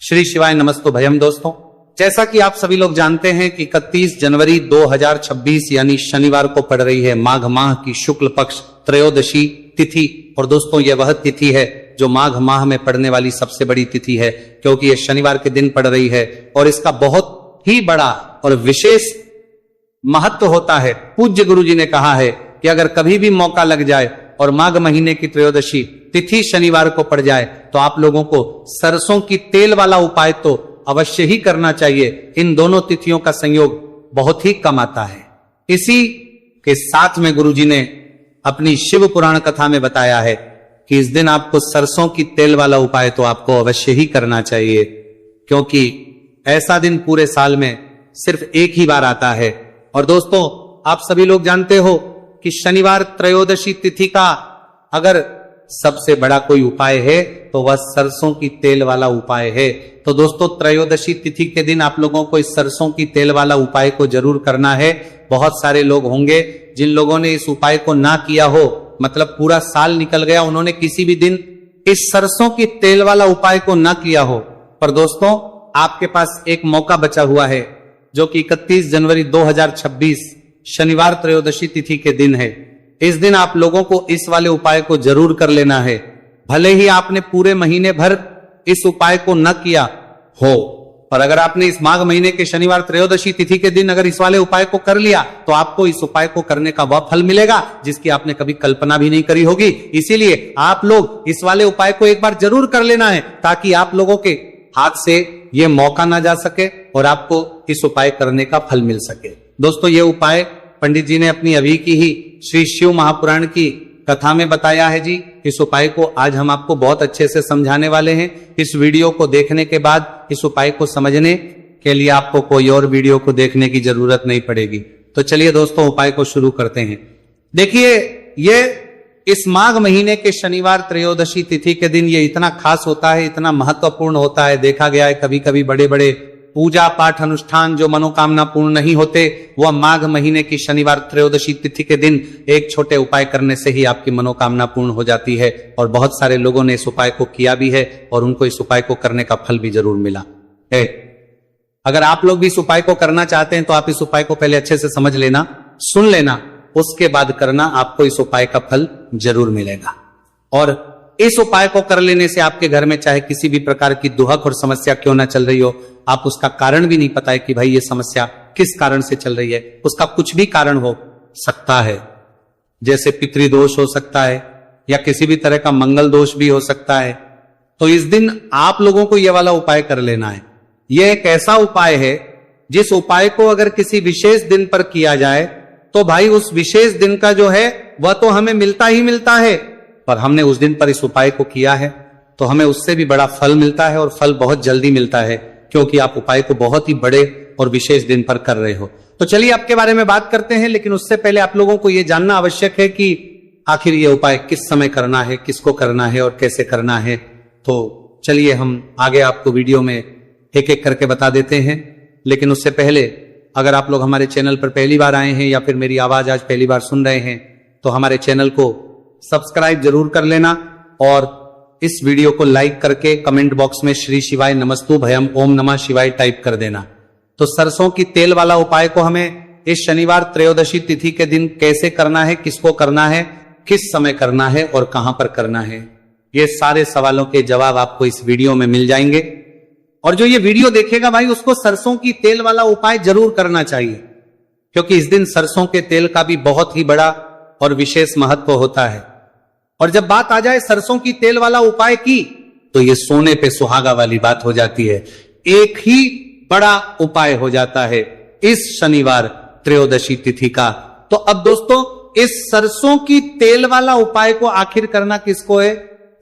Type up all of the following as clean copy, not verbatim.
श्री शिवाय नमस्तु भयम। दोस्तों, जैसा कि आप सभी लोग जानते हैं कि 31 जनवरी 2026 यानी शनिवार को पड़ रही है माघ माह की शुक्ल पक्ष त्रयोदशी तिथि। और दोस्तों, यह वह तिथि है जो माघ माह में पड़ने वाली सबसे बड़ी तिथि है, क्योंकि यह शनिवार के दिन पड़ रही है और इसका बहुत ही बड़ा और विशेष महत्व होता है। पूज्य गुरु जी ने कहा है कि अगर कभी भी मौका लग जाए और माघ महीने की त्रयोदशी तिथि शनिवार को पड़ जाए तो आप लोगों को सरसों की तेल वाला उपाय तो अवश्य ही करना चाहिए। इन दोनों तिथियों का संयोग बहुत ही कम आता है। इसी के साथ में गुरु जी ने अपनी शिव पुराण कथा में बताया है कि इस दिन आपको सरसों की तेल वाला उपाय तो आपको अवश्य ही करना चाहिए, क्योंकि ऐसा दिन पूरे साल में सिर्फ एक ही बार आता है। और दोस्तों, आप सभी लोग जानते हो कि शनिवार त्रयोदशी तिथि का अगर सबसे बड़ा कोई उपाय है तो वह सरसों की तेल वाला उपाय है। तो दोस्तों, त्रयोदशी तिथि के दिन आप लोगों को इस सरसों की तेल वाला उपाय को जरूर करना है। बहुत सारे लोग होंगे जिन लोगों ने इस उपाय को ना किया हो, मतलब पूरा साल निकल गया, उन्होंने किसी भी दिन इस सरसों की तेल वाला उपाय को ना किया हो। पर दोस्तों, आपके पास एक मौका बचा हुआ है, जो कि 31 जनवरी 2026 शनिवार त्रयोदशी तिथि के दिन है। इस दिन आप लोगों को इस वाले उपाय को जरूर कर लेना है। भले ही आपने पूरे महीने भर इस उपाय को न किया हो, पर अगर आपने इस माघ महीने के शनिवार त्रयोदशी तिथि के दिन अगर इस वाले उपाय को कर लिया तो आपको इस उपाय को करने का वह फल मिलेगा जिसकी आपने कभी कल्पना भी नहीं करी होगी। इसीलिए आप लोग इस वाले उपाय को एक बार जरूर कर लेना है, ताकि आप लोगों के हाथ से यह मौका ना जा सके और आपको इस उपाय करने का फल मिल सके। दोस्तों, ये उपाय पंडित जी ने अपनी अभी की ही श्री शिव महापुराण की कथा में बताया है जी। इस उपाय को आज हम आपको बहुत अच्छे से समझाने वाले हैं। इस वीडियो को देखने के बाद इस उपाय को समझने के लिए आपको कोई और वीडियो को देखने की जरूरत नहीं पड़ेगी। तो चलिए दोस्तों, उपाय को शुरू करते हैं। देखिए, ये इस माघ महीने के शनिवार त्रयोदशी तिथि के दिन ये इतना खास होता है, इतना महत्वपूर्ण होता है। देखा गया है कभी कभी बड़े बड़े पूजा पाठ अनुष्ठान जो मनोकामना पूर्ण नहीं होते, वह माघ महीने की शनिवार त्रयोदशी तिथि के दिन एक छोटे उपाय करने से ही आपकी मनोकामना पूर्ण हो जाती है। और बहुत सारे लोगों ने इस उपाय को किया भी है और उनको इस उपाय को करने का फल भी जरूर मिला है। अगर आप लोग भी इस उपाय को करना चाहते हैं तो आप इस उपाय को पहले अच्छे से समझ लेना, सुन लेना, उसके बाद करना, आपको इस उपाय का फल जरूर मिलेगा। और इस उपाय को कर लेने से आपके घर में चाहे किसी भी प्रकार की दुहक और समस्या क्यों ना चल रही हो, आप उसका कारण भी नहीं पता है कि भाई ये समस्या किस कारण से चल रही है, उसका कुछ भी कारण हो सकता है। जैसे पितृदोष हो सकता है या किसी भी तरह का मंगल दोष भी हो सकता है। तो इस दिन आप लोगों को यह वाला उपाय कर लेना है। यह एक ऐसा उपाय है जिस उपाय को अगर किसी विशेष दिन पर किया जाए तो भाई उस विशेष दिन का जो है वह तो हमें मिलता ही मिलता है, पर हमने उस दिन पर इस उपाय को किया है तो हमें उससे भी बड़ा फल मिलता है, और फल बहुत जल्दी मिलता है, क्योंकि आप उपाय को बहुत ही बड़े और विशेष दिन पर कर रहे हो। तो चलिए आपके बारे में बात करते हैं, लेकिन उससे पहले आप लोगों को यह जानना आवश्यक है कि आखिर ये उपाय किस समय करना है, किसको करना है और कैसे करना है। तो चलिए हम आगे आपको वीडियो में एक एक करके बता देते हैं। लेकिन उससे पहले अगर आप लोग हमारे चैनल पर पहली बार आए हैं या फिर मेरी आवाज आज पहली बार सुन रहे हैं तो हमारे चैनल को सब्सक्राइब जरूर कर लेना और इस वीडियो को लाइक करके कमेंट बॉक्स में श्री शिवाय नमस्तु भयम ओम नमः शिवाय टाइप कर देना। तो सरसों की तेल वाला उपाय को हमें इस शनिवार त्रयोदशी तिथि के दिन कैसे करना है, किसको करना है, किस समय करना है और कहां पर करना है, ये सारे सवालों के जवाब आपको इस वीडियो में मिल जाएंगे। और जो ये वीडियो देखेगा भाई, उसको सरसों की तेल वाला उपाय जरूर करना चाहिए, क्योंकि इस दिन सरसों के तेल का भी बहुत ही बड़ा और विशेष महत्व होता है। और जब बात आ जाए सरसों की तेल वाला उपाय की, तो ये सोने पे सुहागा वाली बात हो जाती है। एक ही बड़ा उपाय हो जाता है इस शनिवार त्रयोदशी तिथि का। तो अब दोस्तों, इस सरसों की तेल वाला उपाय को आखिर करना किसको है,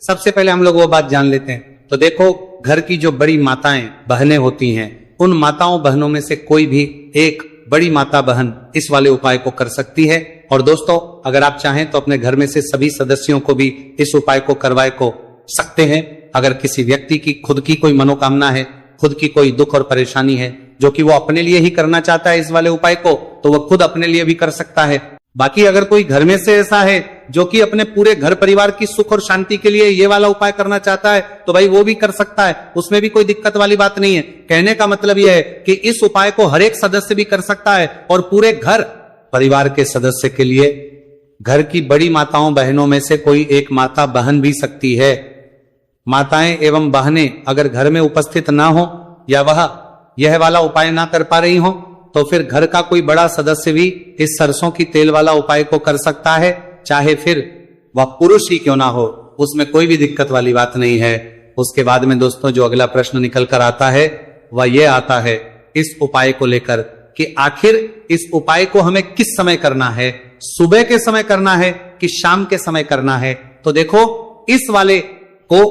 सबसे पहले हम लोग वो बात जान लेते हैं। तो देखो, घर की जो बड़ी माताएं बहनें होती हैं, उन माताओं बहनों में से कोई भी एक बड़ी माता बहन इस वाले उपाय को कर सकती है। और दोस्तों, अगर आप चाहें तो अपने घर में से सभी सदस्यों को भी इस उपाय को करवाए को सकते हैं। अगर किसी व्यक्ति की खुद की कोई मनोकामना है, खुद की कोई दुख और परेशानी है जो कि वो अपने लिए ही करना चाहता है इस वाले उपाय को, तो वह खुद अपने लिए भी कर सकता है। बाकी अगर कोई घर में से ऐसा है जो कि अपने पूरे घर परिवार की सुख और शांति के लिए ये वाला उपाय करना चाहता है तो भाई वो भी कर सकता है, उसमें भी कोई दिक्कत वाली बात नहीं है। कहने का मतलब यह है कि इस उपाय को हर एक सदस्य भी कर सकता है और पूरे घर परिवार के सदस्य के लिए घर की बड़ी माताओं बहनों में से कोई एक माता बहन भी सकती है। माताएं एवं बहनें अगर घर में उपस्थित ना हो या वह यह वाला उपाय ना कर पा रही हो तो फिर घर का कोई बड़ा सदस्य भी इस सरसों की तेल वाला उपाय को कर सकता है, चाहे फिर वह पुरुष ही क्यों ना हो, उसमें कोई भी दिक्कत वाली बात नहीं है। उसके बाद में दोस्तों जो अगला प्रश्न निकल कर आता है वह यह आता है इस उपाय को लेकर कि आखिर इस उपाय को हमें किस समय करना है, सुबह के समय करना है कि शाम के समय करना है। तो देखो इस वाले को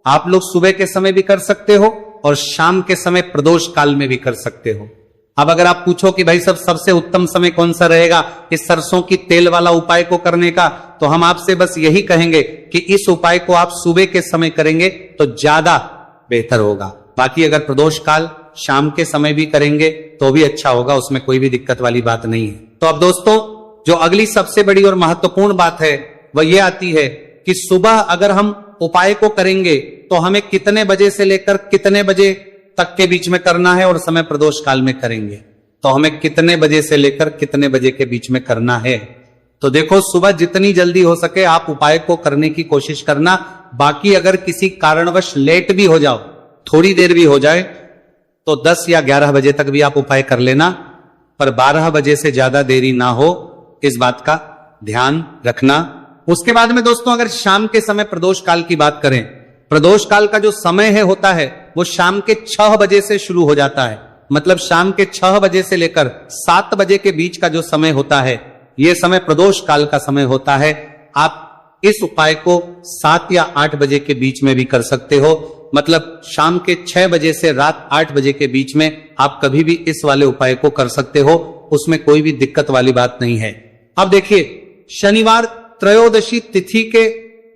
आप लोग सुबह के समय भी कर सकते हो और शाम के समय प्रदोष काल में भी कर सकते हो। अब अगर आप पूछो कि भाई सबसे उत्तम समय कौन सा रहेगा इस सरसों की तेल वाला उपाय को करने का, तो हम आपसे बस यही कहेंगे कि इस उपाय को आप सुबह के समय करेंगे तो ज्यादा बेहतर होगा। बाकी अगर प्रदोष काल शाम के समय भी करेंगे तो भी अच्छा होगा, उसमें कोई भी दिक्कत वाली बात नहीं है। तो अब दोस्तों जो अगली सबसे बड़ी और महत्वपूर्ण बात है वह यह आती है कि सुबह अगर हम उपाय को करेंगे तो हमें कितने बजे से लेकर कितने बजे तक के बीच में करना है, और समय प्रदोष काल में करेंगे तो हमें कितने बजे से लेकर कितने बजे के बीच में करना है। तो देखो सुबह जितनी जल्दी हो सके आप उपाय को करने की कोशिश करना। बाकी अगर किसी कारणवश लेट भी हो जाओ, थोड़ी देर भी हो जाए, तो 10 या 11 बजे तक भी आप उपाय कर लेना, पर 12 बजे से ज्यादा देरी ना हो, इस बात का ध्यान रखना। उसके बाद में दोस्तों अगर शाम के समय प्रदोष काल की बात करें, प्रदोष काल का जो समय है होता है वो शाम के 6 बजे से शुरू हो जाता है। मतलब शाम के 6 बजे से लेकर 7 बजे के बीच का जो समय होता है यह समय प्रदोष काल का समय होता है। आप इस उपाय को 7 या 8 बजे के बीच में भी कर सकते हो। मतलब शाम के 6 बजे से रात 8 बजे के बीच में आप कभी भी इस वाले उपाय को कर सकते हो, उसमें कोई भी दिक्कत वाली बात नहीं है। अब देखिए शनिवार त्रयोदशी तिथि के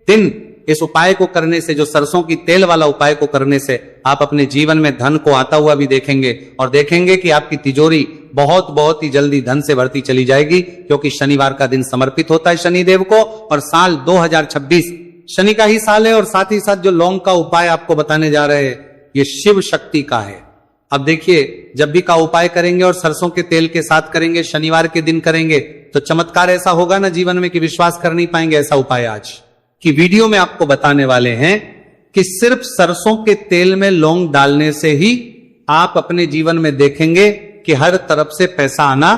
दिन इस उपाय को करने से, जो सरसों की तेल वाला उपाय को करने से आप अपने जीवन में धन को आता हुआ भी देखेंगे और देखेंगे कि आपकी तिजोरी बहुत ही जल्दी धन से भरती चली जाएगी, क्योंकि शनिवार का दिन समर्पित होता है शनिदेव को और साल 2026 शनि का ही साल है। और साथ ही साथ जो लौंग का उपाय आपको बताने जा रहे हैं ये शिव शक्ति का है। अब देखिए जब भी का उपाय करेंगे और सरसों के तेल के साथ करेंगे, शनिवार के दिन करेंगे, तो चमत्कार ऐसा होगा ना जीवन में कि विश्वास कर नहीं पाएंगे। ऐसा उपाय आज की वीडियो में आपको बताने वाले हैं कि सिर्फ सरसों के तेल में लौंग डालने से ही आप अपने जीवन में देखेंगे कि हर तरफ से पैसा आना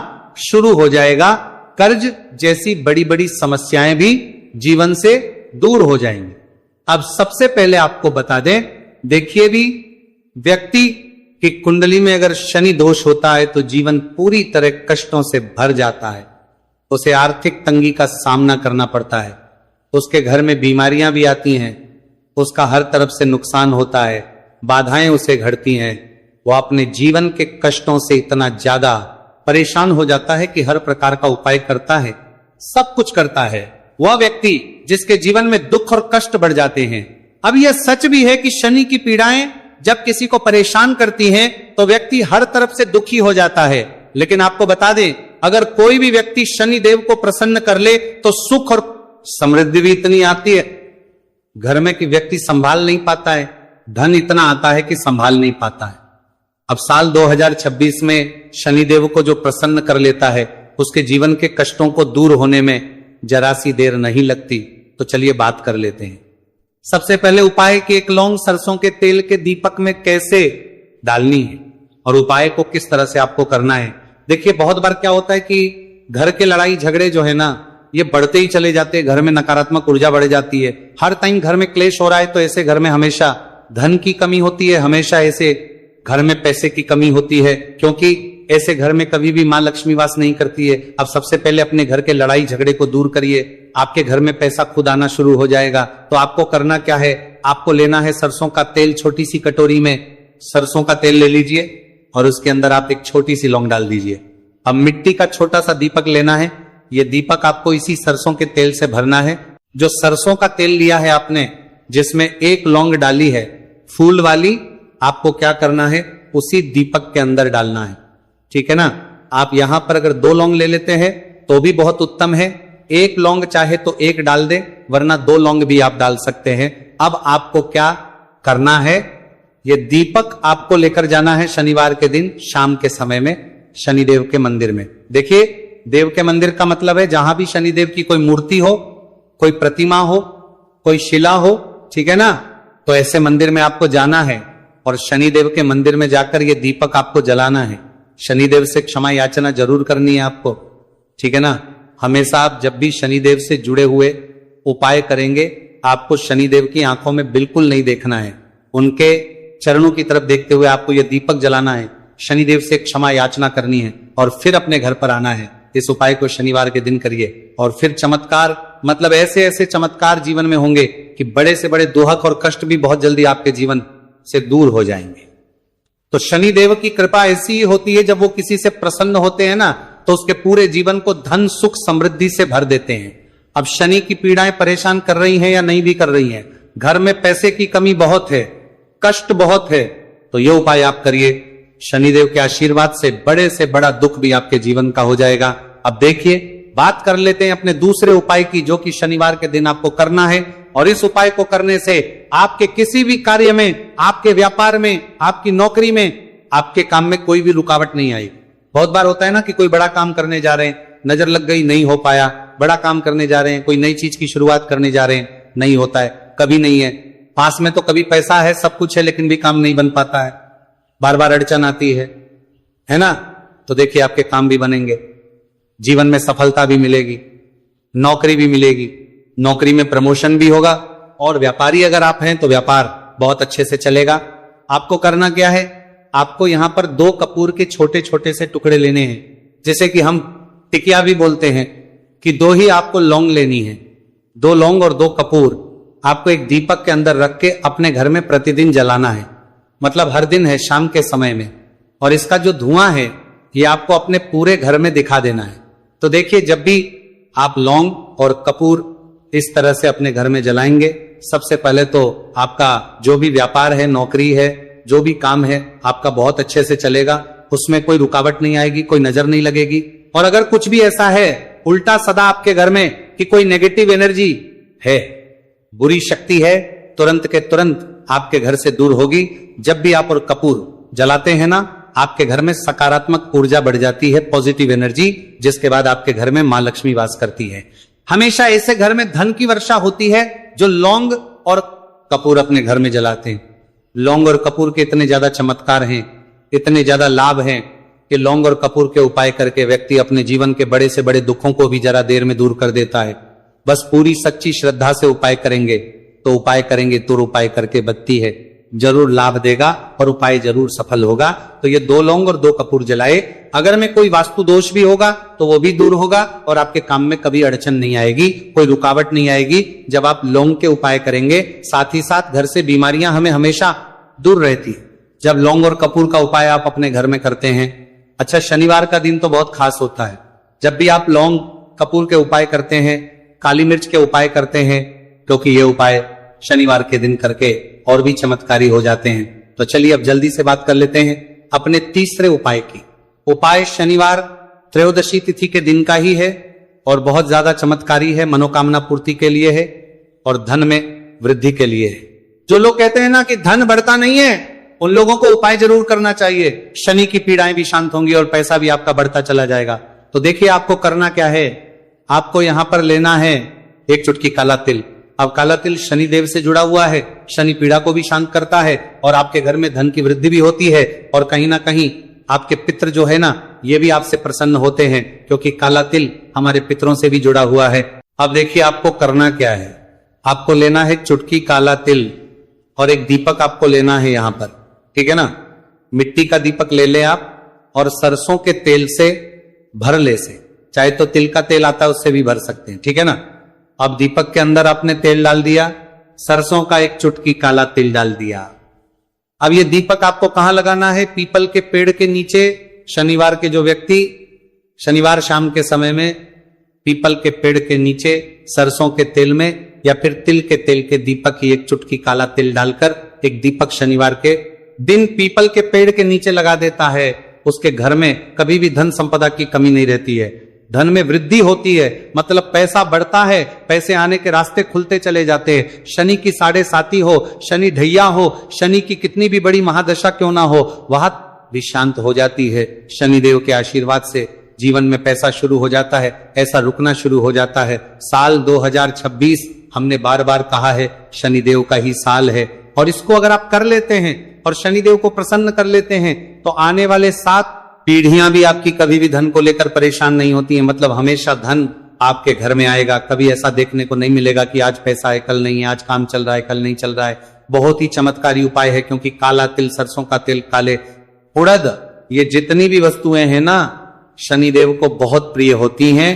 शुरू हो जाएगा। कर्ज जैसी बड़ी बड़ी समस्याएं भी जीवन से दूर हो जाएंगी। अब सबसे पहले आपको बता दें, देखिए भी व्यक्ति की कुंडली में अगर शनि दोष होता है तो जीवन पूरी तरह कष्टों से भर जाता है, उसे आर्थिक तंगी का सामना करना पड़ता है, उसके घर में बीमारियां भी आती हैं, उसका हर तरफ से नुकसान होता है, बाधाएं उसे घड़ती हैं, वो अपने जीवन के कष्टों से इतना ज्यादा परेशान हो जाता है कि हर प्रकार का उपाय करता है, सब कुछ करता है। वह व्यक्ति जिसके जीवन में दुख और कष्ट बढ़ जाते हैं। अब यह सच भी है कि शनि की पीड़ाएं जब किसी को परेशान करती हैं तो व्यक्ति हर तरफ से दुखी हो जाता है। लेकिन आपको बता दें, अगर कोई भी व्यक्ति शनि देव को प्रसन्न कर ले तो सुख और समृद्धि भी इतनी आती है घर में कि व्यक्ति संभाल नहीं पाता है, धन इतना आता है कि संभाल नहीं पाता है। अब साल 2026 में शनिदेव को जो प्रसन्न कर लेता है उसके जीवन के कष्टों को दूर होने में जरा सी देर नहीं लगती। तो चलिए बात कर लेते हैं। सबसे पहले उपाय की एक लौंग सरसों के तेल के दीपक में कैसे डालनी है और उपाय को किस तरह से आपको करना है। देखिए बहुत बार क्या होता है कि घर के लड़ाई झगड़े जो है ना ये बढ़ते ही चले जाते हैं, घर में नकारात्मक ऊर्जा बढ़ जाती है, हर टाइम घर में क्लेश हो रहा है, तो ऐसे घर में हमेशा धन की कमी होती है, हमेशा ऐसे घर में पैसे की कमी होती है, क्योंकि ऐसे घर में कभी भी मां लक्ष्मी वास नहीं करती है। अब सबसे पहले अपने घर के लड़ाई झगड़े को दूर करिए, आपके घर में पैसा खुद आना शुरू हो जाएगा। तो आपको करना क्या है, आपको लेना है सरसों का तेल, छोटी सी कटोरी में सरसों का तेल ले लीजिए और उसके अंदर आप एक छोटी सी लौंग डाल दीजिए। अब मिट्टी का छोटा सा दीपक लेना है, ये दीपक आपको इसी सरसों के तेल से भरना है। जो सरसों का तेल लिया है आपने, जिसमें एक लौंग डाली है फूल वाली, आपको क्या करना है उसी दीपक के अंदर डालना है, ठीक है ना। आप यहां पर अगर 2 लौंग ले लेते हैं तो भी बहुत उत्तम है। एक लौंग चाहे तो एक डाल दे, वरना 2 लौंग भी आप डाल सकते हैं। अब आपको क्या करना है, ये दीपक आपको लेकर जाना है शनिवार के दिन शाम के समय में शनिदेव के मंदिर में। देखिए, देव के मंदिर का मतलब है जहां भी शनिदेव की कोई मूर्ति हो, कोई प्रतिमा हो, कोई शिला हो, ठीक है ना, तो ऐसे मंदिर में आपको जाना है और शनिदेव के मंदिर में जाकर ये दीपक आपको जलाना है। शनिदेव से क्षमा याचना जरूर करनी है आपको, ठीक है ना। हमेशा आप जब भी शनिदेव से जुड़े हुए उपाय करेंगे, आपको शनिदेव की आंखों में बिल्कुल नहीं देखना है, उनके चरणों की तरफ देखते हुए आपको यह दीपक जलाना है, शनिदेव से क्षमा याचना करनी है और फिर अपने घर पर आना है। इस उपाय को शनिवार के दिन करिए और फिर चमत्कार, मतलब ऐसे ऐसे चमत्कार जीवन में होंगे कि बड़े से बड़े दुहक और कष्ट भी बहुत जल्दी आपके जीवन से दूर हो जाएंगे। तो शनिदेव की कृपा ऐसी ही होती है, जब वो किसी से प्रसन्न होते हैं ना, तो उसके पूरे जीवन को धन सुख समृद्धि से भर देते हैं। अब शनि की पीड़ाएं परेशान कर रही हैं या नहीं भी कर रही हैं, घर में पैसे की कमी बहुत है, कष्ट बहुत है, तो ये उपाय आप करिए, शनिदेव के आशीर्वाद से बड़े से बड़ा दुख भी आपके जीवन का हो जाएगा। अब देखिए, बात कर लेते हैं अपने दूसरे उपाय की, जो कि शनिवार के दिन आपको करना है। और इस उपाय को करने से आपके किसी भी कार्य में, आपके व्यापार में, आपकी नौकरी में, आपके काम में कोई भी रुकावट नहीं आएगी। बहुत बार होता है ना कि कोई बड़ा काम करने जा रहे हैं, नजर लग गई, नहीं हो पाया, बड़ा काम करने जा रहे हैं, कोई नई चीज की शुरुआत करने जा रहे हैं, नहीं होता है, कभी नहीं है, पास में तो कभी पैसा है, सब कुछ है, लेकिन भी काम नहीं बन पाता है, बार बार अड़चन आती है ना। तो देखिए, आपके काम भी बनेंगे, जीवन में सफलता भी मिलेगी, नौकरी भी मिलेगी, नौकरी में प्रमोशन भी होगा, और व्यापारी अगर आप हैं तो व्यापार बहुत अच्छे से चलेगा। आपको करना क्या है, आपको यहां पर 2 कपूर के छोटे छोटे से टुकड़े लेने हैं, जैसे कि हम टिकिया भी बोलते हैं कि 2 ही आपको लौंग लेनी है, 2 लौंग और 2 कपूर आपको एक दीपक के अंदर रख के अपने घर में प्रतिदिन जलाना है, मतलब हर दिन है शाम के समय में। और इसका जो धुआं है ये आपको अपने पूरे घर में दिखा देना है। तो देखिए, जब भी आप लौंग और कपूर इस तरह से अपने घर में जलाएंगे, सबसे पहले तो आपका जो भी व्यापार है, नौकरी है, जो भी काम है, आपका बहुत अच्छे से चलेगा, उसमें कोई रुकावट नहीं आएगी, कोई नजर नहीं लगेगी। और अगर कुछ भी ऐसा है उल्टा सदा आपके घर में कि कोई नेगेटिव एनर्जी है, बुरी शक्ति है, तुरंत के तुरंत आपके घर से दूर होगी। जब भी आप और कपूर जलाते हैं ना, आपके घर में सकारात्मक ऊर्जा बढ़ जाती है, पॉजिटिव एनर्जी, जिसके बाद आपके घर में मां लक्ष्मी वास करती है। हमेशा ऐसे घर में धन की वर्षा होती है जो लौंग और कपूर अपने घर में जलाते हैं। लौंग और कपूर के इतने ज्यादा चमत्कार हैं, इतने ज्यादा लाभ हैं कि लौंग और कपूर के उपाय करके व्यक्ति अपने जीवन के बड़े से बड़े दुखों को भी जरा देर में दूर कर देता है। बस पूरी सच्ची श्रद्धा से उपाय करेंगे, तो उपाय करेंगे तुर उपाय करके बत्ती है, जरूर लाभ देगा और उपाय जरूर सफल होगा। तो ये 2 लौंग और 2 कपूर जलाए। अगर में कोई वास्तु दोष भी होगा तो वो भी दूर होगा और आपके काम में कभी अड़चन नहीं आएगी, कोई रुकावट नहीं आएगी जब आप लौंग के उपाय करेंगे। साथ ही साथ घर से बीमारियां हमें हमेशा दूर रहती है जब लौंग और कपूर का उपाय आप अपने घर में करते हैं। अच्छा, शनिवार का दिन तो बहुत खास होता है। जब भी आप लौंग कपूर के उपाय करते हैं, काली मिर्च के उपाय करते हैं, क्योंकि ये उपाय शनिवार के दिन करके और भी चमत्कारी हो जाते हैं। तो चलिए अब जल्दी से बात कर लेते हैं अपने तीसरे उपाय की। उपाय शनिवार त्रयोदशी तिथि के दिन का ही है और बहुत ज्यादा चमत्कारी है, मनोकामना पूर्ति के लिए है और धन में वृद्धि के लिए है। जो लोग कहते हैं ना कि धन बढ़ता नहीं है, उन लोगों को उपाय जरूर करना चाहिए, शनि की पीड़ाएं भी शांत होंगी और पैसा भी आपका बढ़ता चला जाएगा। तो देखिए, आपको करना क्या है, आपको यहां पर लेना है 1 चुटकी काला तिल। अब काला तिल शनि देव से जुड़ा हुआ है, शनि पीड़ा को भी शांत करता है और आपके घर में धन की वृद्धि भी होती है और कहीं ना कहीं आपके पितृ जो है ना, ये भी आपसे प्रसन्न होते हैं, क्योंकि काला तिल हमारे पितरों से भी जुड़ा हुआ है। अब देखिए, आपको करना क्या है, आपको लेना है 1 चुटकी काला तिल और एक दीपक आपको लेना है यहां पर, ठीक है ना। मिट्टी का दीपक ले ले आप और सरसों के तेल से भर ले से, चाहे तो तिल का तेल आता है उससे भी भर सकते हैं, ठीक है ना। अब दीपक के अंदर आपने तेल डाल दिया, सरसों का 1 चुटकी काला तिल डाल दिया। अब ये दीपक आपको कहां लगाना है, पीपल के पेड़ के नीचे। शनिवार के जो व्यक्ति शनिवार शाम के समय में पीपल के पेड़ के नीचे सरसों के तेल में या फिर तिल के तेल के दीपक की 1 चुटकी काला तिल डालकर एक दीपक शनिवार के दिन पीपल के पेड़ के नीचे लगा देता है, उसके घर में कभी भी धन संपदा की कमी नहीं रहती है। धन में वृद्धि होती है, मतलब पैसा बढ़ता है, पैसे आने के रास्ते खुलते चले जाते हैं। शनि की 7.5 हो, शनि ढैया हो, शनि की कितनी भी बड़ी महादशा क्यों ना हो, वह भी शांत हो जाती है। शनिदेव के आशीर्वाद से जीवन में पैसा शुरू हो जाता है, ऐसा रुकना शुरू हो जाता है। साल 2026 हमने बार बार कहा है शनिदेव का ही साल है, और इसको अगर आप कर लेते हैं और शनिदेव को प्रसन्न कर लेते हैं तो आने वाले 7 पीढ़ियां भी आपकी कभी भी धन को लेकर परेशान नहीं होती हैं। मतलब हमेशा धन आपके घर में आएगा। कभी ऐसा देखने को नहीं मिलेगा कि आज पैसा है कल नहीं है, आज काम चल रहा है कल नहीं चल रहा है। बहुत ही चमत्कारी उपाय है, क्योंकि काला तिल, सरसों का तेल, काले उड़द, ये जितनी भी वस्तुएं हैं ना, शनिदेव को बहुत प्रिय होती हैं।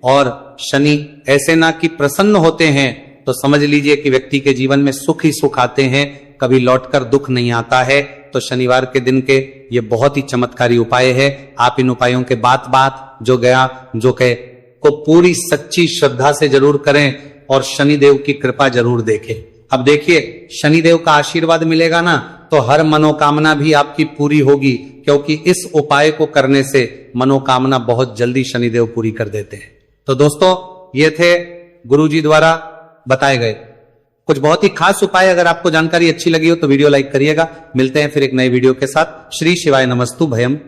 और शनि ऐसे ना कि प्रसन्न होते हैं तो समझ लीजिए कि व्यक्ति के जीवन में सुख ही सुख आते हैं, कभी लौटकर दुख नहीं आता है। तो शनिवार के दिन के ये बहुत ही चमत्कारी उपाय है। आप इन उपायों के बात जो गया जो कहे को पूरी सच्ची श्रद्धा से जरूर करें और शनिदेव की कृपा जरूर देखें। अब देखिए, शनिदेव का आशीर्वाद मिलेगा ना तो हर मनोकामना भी आपकी पूरी होगी, क्योंकि इस उपाय को करने से मनोकामना बहुत जल्दी शनिदेव पूरी कर देते हैं। तो दोस्तों, ये थे गुरुजी द्वारा बताए गए कुछ बहुत ही खास उपाय। अगर आपको जानकारी अच्छी लगी हो तो वीडियो लाइक करिएगा। मिलते हैं फिर एक नए वीडियो के साथ। श्री शिवाय नमस्तु भयम।